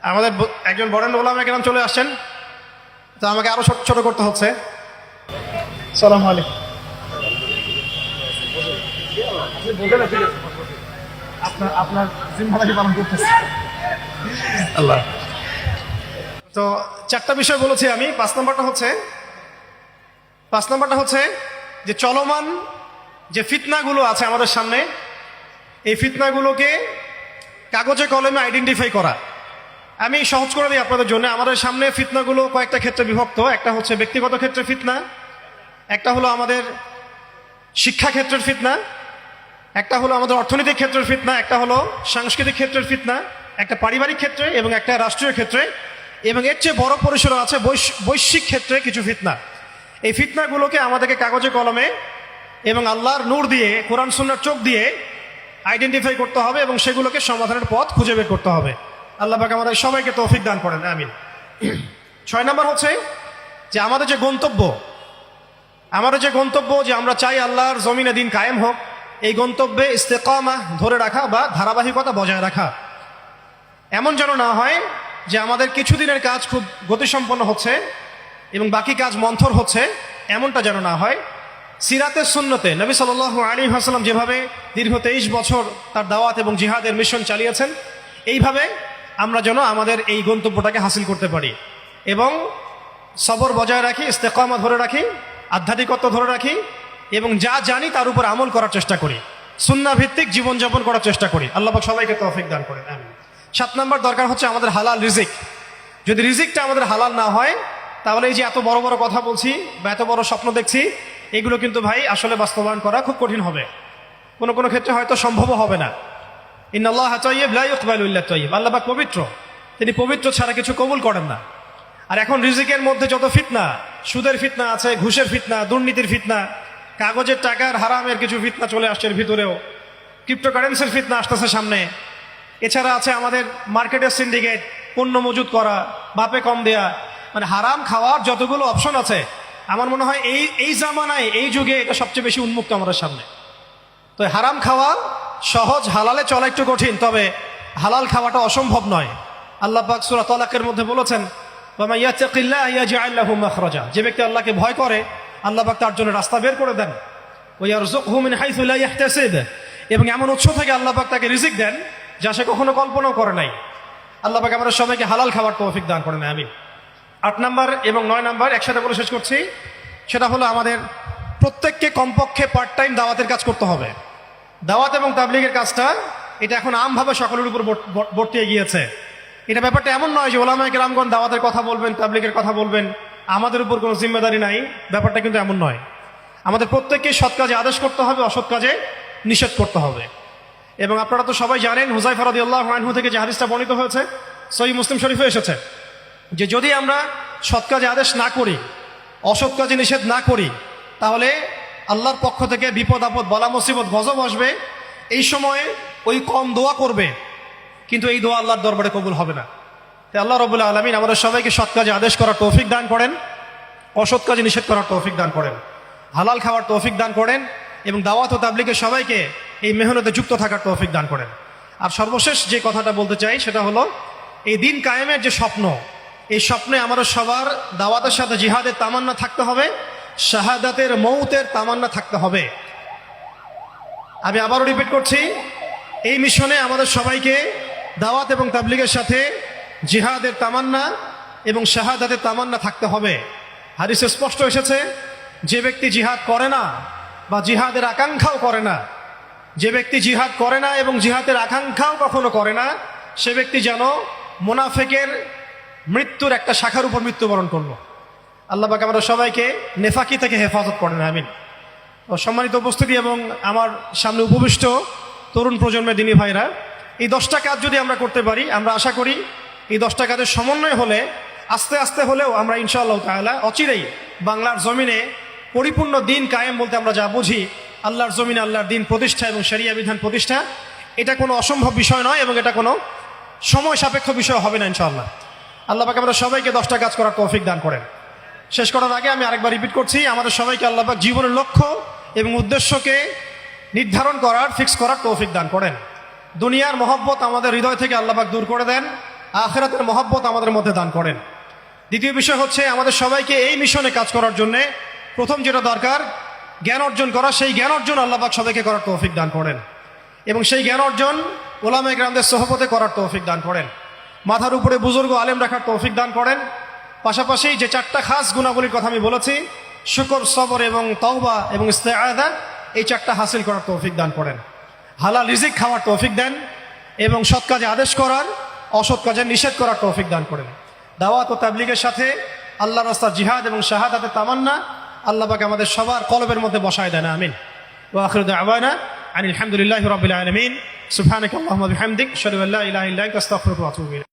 আমাদের একজন বরেণ্য ওলামা কেরাম চলে আসছেন, তো আমাকে আরো ছোট ছোট করতে হচ্ছে। সালাম আলাইকুম। আপনার জিম্মাদারি পালন করতেছে আল্লাহ। তো চারটা বিষয় বলেছি আমি। পাঁচ নাম্বারটা হচ্ছে যে চলমান যে ফিতনাগুলো আছে আমাদের সামনে, এই ফিতনাগুলোকে কাগজে কলমে আইডেন্টিফাই করা। আমি সহজ করে দিই আপনাদের জন্য। আমাদের সামনে ফিতনাগুলো কয়েকটা ক্ষেত্রে বিভক্ত। একটা হচ্ছে ব্যক্তিগত ক্ষেত্রে ফিতনা, একটা হলো আমাদের শিক্ষা ক্ষেত্রের ফিতনা, একটা হলো আমাদের অর্থনৈতিক ক্ষেত্রের ফিতনা, একটা হলো সাংস্কৃতিক ক্ষেত্রের ফিতনা, একটা পারিবারিক ক্ষেত্রে এবং একটা রাষ্ট্রীয় ক্ষেত্রে, এবং এর চেয়ে বড় পরিসরে আছে বৈশ্বিক ক্ষেত্রে কিছু ফিতনা। এই ফিতনাগুলোকে আমাদেরকে কাগজে কলমে এবং আল্লাহর নূর দিয়ে, কোরআন সুন্নাহর চোখ দিয়ে আইডেন্টিফাই করতে হবে এবং সেগুলোকে সমাধানের পথ খুঁজে বের করতে হবে। আল্লাহ পাক আমাদের সবাইকে তৌফিক দান করেন, আমিন। 6 নম্বর হচ্ছে যে আমাদের যে গন্তব্য যে আমরা চাই আল্লাহর জমিনে দিন কায়েম হোক, এই গন্তব্যে ইস্তেকামা ধরে রাখা বা ধারাবাহিকতা বজায় রাখা। এমন যেন না হয় যে আমাদের কিছুদিনের কাজ খুব গতিসম্পন্ন হচ্ছে এবং বাকি কাজ মন্থর হচ্ছে, এমনটা যেন না হয়। সিরাতের সুন্নতে নবী সাল্লাল্লাহু আলাইহি ওয়াসাল্লাম যেভাবে দীর্ঘ 23 বছর তার দাওয়াত এবং জিহাদের মিশন চালিয়েছেন, এইভাবে আমরা যেন আমাদের এই গন্তব্যটাকে হাসিল করতে পারি এবং সবর বজায় রাখি, ইস্তেকামা ধরে রাখি, আধ্যাত্মিকতা ধরে রাখি এবং যা জানি তার উপর আমল করার চেষ্টা করি, সুন্নাহ ভিত্তিক জীবনযাপন করার চেষ্টা করি। আল্লাহ পাক সবাইকে তৌফিক দান করেন, আমিন। 7 নম্বর দরকার হচ্ছে আমাদের হালাল রিজিক। যদি রিজিকটা আমাদের হালাল না হয়, তাহলে এই যে এত বড় বড় কথা বলছি বা এত বড় স্বপ্ন দেখছি, এগুলো কিন্তু ভাই আসলে বাস্তবায়ন করা খুব কঠিন হবে। কোনো কোনো ক্ষেত্রে হয়তো সম্ভবও হবে না। ইন্নাল্লাহা তাইয়্যিব লা ইকবালু ইল্লা তাইয়্যিব। আল্লাহ পাক পবিত্র, তিনি পবিত্র ছাড়া কিছু কবুল করেন না। আর এখন রিজিকের মধ্যে যত ফিতনা, সুদের ফিতনা আছে, ঘুষের ফিতনা, দুর্নীতির ফিতনা, কাগজের টাকার হারামের কিছু ফিতনা চলে আসছে এর ভিতরেও, ক্রিপ্টোকারেন্সির ফিতনা আসতেছে সামনে। এছাড়া আছে আমাদের মার্কেটের সিন্ডিকেট, পণ্য মজুত করা, বাপে কম দেয়া, মানে হারাম খাওয়ার যতগুলো অপশন আছে, আমার মনে হয় এই জামানায়, এই যুগে এটা সবচেয়ে বেশি উন্মুক্ত আমাদের সামনে। তো হারাম খাওয়া সহজ, হালালে চলা একটু কঠিন, তবে হালাল খাওয়াটা অসম্ভব নয়। আল্লাহ পাক সূরা তালাকের মধ্যে বলেছেন, ওয়া মান ইয়াত্তাকিল্লাহা ইয়াজআল লাহু মাখরাজা। যে ব্যক্তি আল্লাহকে ভয় করে, আল্লাহ পাক তার জন্য রাস্তা বের করে দেন। ওয়া ইয়ারযুকহু মিন হাইসু লা ইয়াহতাসিব। এবং এমন উৎস থেকে আল্লাহ পাক তাকে রিজিক দেন যা সে কখনো কল্পনাও করে নাই। আল্লাহ পাক আমাদের সবাইকে হালাল খাবার তৌফিক দান করেন, আমিন। 8 নম্বর এবং 9 নম্বর একসাথে বলে শেষ করছি। সেটা হলো আমাদের প্রত্যেককে কমপক্ষে পার্ট টাইম দাওয়াতের কাজ করতে হবে। দাওয়াত এবং তাবলীগের কাজটা এটা এখন আমভাবে সকলের উপর বর্তিয়ে গিয়েছে। এটা ব্যাপারটা এমন নয় যে ওলামায়ে কেরামগণ দাওয়াতের কথা বলবেন, তাবলীগের কথা বলবেন, আমাদের উপর কোনো জিম্মেদারি নাই। ব্যাপারটা কিন্তু এমন নয়। আমাদের প্রত্যেককে সৎ কাজে আদেশ করতে হবে, অসৎ কাজে নিষেধ করতে হবে। এবং আপনারা তো সবাই জানেন, হুযায়ফা রাদিয়াল্লাহু আনহু থেকে যে হাদিসটা বর্ণিত হয়েছে, সহিহ মুসলিম শরীফে এসেছে, যে যদি আমরা সৎ কাজে আদেশ না করি, অসৎ কাজে নিষেধ না করি, তাহলে আল্লাহর পক্ষ থেকে বিপদ আপদ, বলা মুসিবত, গজব আসবে। এই সময়ে ওই কম দোয়া করবে, কিন্তু এই দোয়া আল্লাহর দরবারে কবুল হবে না। তাই আল্লাহ রাব্বুল আলামিন আমাদের সবাইকে সৎ কাজে আদেশ করার তৌফিক দান করেন, অসৎ কাজে নিষেধ করার তৌফিক দান করেন, হালাল খাওয়ার তৌফিক দান করেন এবং দাওয়াত ও তাবলীগের সবাইকে এই মেহনতে যুক্ত থাকার তৌফিক দান করেন। আর সর্বশেষ যে কথাটা বলতে চাই সেটা হলো, এই দিন কায়েমের যে স্বপ্ন, এই স্বপ্নে আমাদের সবার দাওয়াতের সাথে জিহাদের তামান্না থাকতে হবে, শাহাদাতের মৌতের তামান্না থাকতে হবে। আমি আবারও রিপিট করছি, এই মিশনে আমাদের সবাইকে দাওয়াত এবং তাবলীগের সাথে জিহাদের তামান্না এবং শাহাদাতের তামান্না থাকতে হবে। হাদিসে স্পষ্ট এসেছে, যে ব্যক্তি জিহাদ করে না বা জিহাদের আকাঙ্ক্ষাও করে না, যে ব্যক্তি জিহাদ করে না এবং জিহাদের আকাঙ্ক্ষাও কখনো করে না, সে ব্যক্তি যেন মুনাফিকের মৃত্যুর একটা শাখার উপর মৃত্যুবরণ করলো। আল্লাহ পাক আমাদের সবাইকে নেফাকি থেকে হেফাজত করেন, আমিন। সম্মানিত উপস্থিতি এবং আমার সামনে উপবিষ্ট তরুণ প্রজন্মের দিনী ভাইরা, এই 10টা কাজ যদি আমরা করতে পারি, আমরা আশা করি এই 10টা কাজের সমন্বয় হলে আস্তে আস্তে হলেও আমরা ইনশাআল্লাহ তাআলা অচিরেই বাংলার জমিনে পরিপূর্ণ দিন কায়েম বলতে আমরা যা বুঝি, আল্লাহর জমিনে আল্লাহর দিন প্রতিষ্ঠা এবং শরিয়া বিধান প্রতিষ্ঠা, এটা কোনো অসম্ভব বিষয় নয় এবং এটা কোনো সময় সাপেক্ষ বিষয় হবে না ইনশাআল্লাহ। আল্লাহ পাক আমাদের সবাইকে 10টা কাজ করার তৌফিক দান করেন। শেষ করার আগে আমি আরেকবার রিপিট করছি, আমাদের সবাইকে আল্লাহ পাক জীবনের লক্ষ্য এবং উদ্দেশ্যকে নির্ধারণ করার, ফিক্স করার তৌফিক দান করেন। দুনিয়ার মহব্বত আমাদের হৃদয় থেকে আল্লাহ পাক দূর করে দেন আখিরাতের মহব্বত আমাদের মধ্যে দান করেন। দ্বিতীয় বিষয় হচ্ছে আমাদের সবাইকে এই মিশনে কাজ করার জন্যে প্রথম যেটা দরকার জ্ঞান অর্জন করা, সেই জ্ঞান অর্জন আল্লাহ পাক সবাইকে করার তৌফিক দান করেন এবং সেই জ্ঞান অর্জন ওলামায়ে কেরামদের সোহবতে করার তৌফিক দান করেন, মাথার উপরে বুজুর্গ আলেম রাখার তৌফিক দান করেন। পাশাপাশি যে চারটা খাস গুণাবলীর কথা আমি বলেছি, শুকর, সবর এবং তওবা এবং ইস্তেআযা, এই চারটা হাসিল করার তৌফিক দান করেন। হালাল রিজিক খাওয়ার তৌফিক দেন এবং সৎ কাজে আদেশ করার, অসৎ কাজে নিষেধ করার তৌফিক দান করেন। দাওয়াত ও তাবলীগের সাথে আল্লাহর রাস্তার জিহাদ এবং শাহাদাতের তামান্না আল্লাহ পাক আমাদের সবার কলবের মধ্যে বসায় দেন, আমিন। ওয়া আখিরু দাওয়ানা আনিল হামদুলিল্লাহি রাব্বিল আলামিন। সুবহানাকাল্লাহুম্মা ওয়া বিহামদিক, আশহাদু আল্লা ইলাহা ইল্লা আনতা, আস্তাগফিরুকা ওয়া আতুবু ইলাইক।